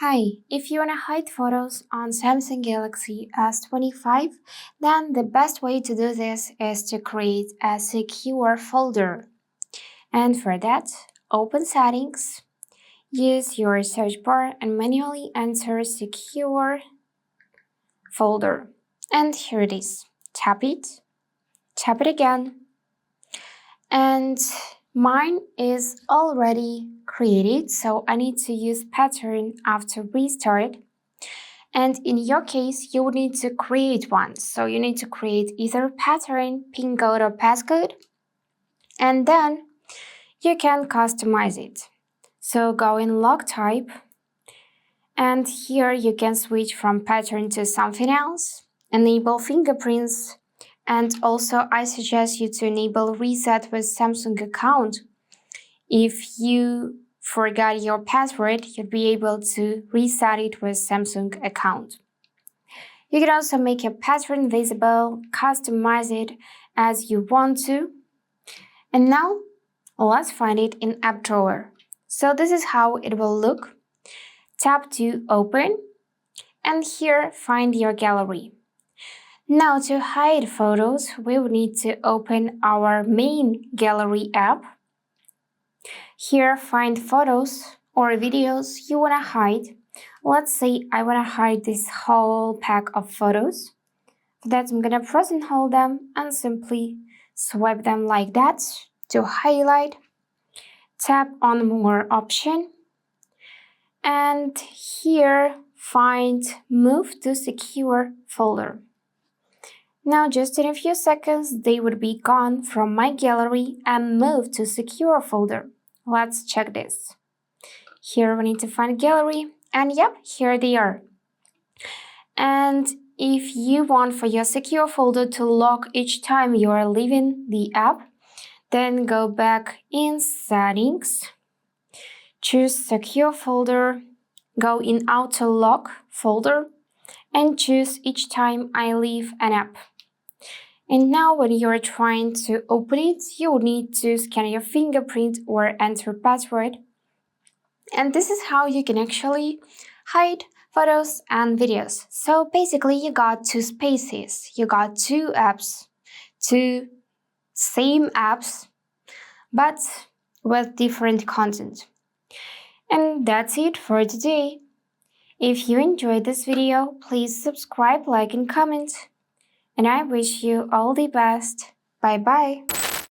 Hi, if you want to hide photos on Samsung Galaxy S25, then the best way to do this is to create a secure folder. And for that, open Settings, use your search bar and manually enter Secure Folder. And here it is. Tap it again, and mine is already created, so I need to use pattern after restart. And in your case, you will need to create one. So you need to create either pattern, pin code, or passcode, and then you can customize it. So go in log type, and here you can switch from pattern to something else, enable fingerprints, and also I suggest you to enable reset with Samsung account. If you forgot your password, you'll be able to reset it with Samsung account. You can also make your pattern visible, customize it as you want to. And now, let's find it in App Drawer. So this is how it will look. Tap to open, and here find your gallery. Now to hide photos, we will need to open our main gallery app. Here find photos or videos you want to hide. Let's say I want to hide this whole pack of photos. For that, I'm going to press and hold them and simply swipe them like that to highlight. Tap on More option. And here find Move to Secure Folder. Now just in a few seconds, they would be gone from my gallery and move to Secure Folder. Let's check this. Here we need to find gallery, and yep, here they are. And if you want for your secure folder to lock each time you are leaving the app, then go back in Settings, choose Secure Folder, go in Auto Lock folder, and choose each time I leave an app. And now when you're trying to open it, you will need to scan your fingerprint or enter password. And this is how you can actually hide photos and videos. So basically you got two spaces, you got two apps, two same apps, but with different content. And that's it for today. If you enjoyed this video, please subscribe, like, and comment. And I wish you all the best. Bye bye.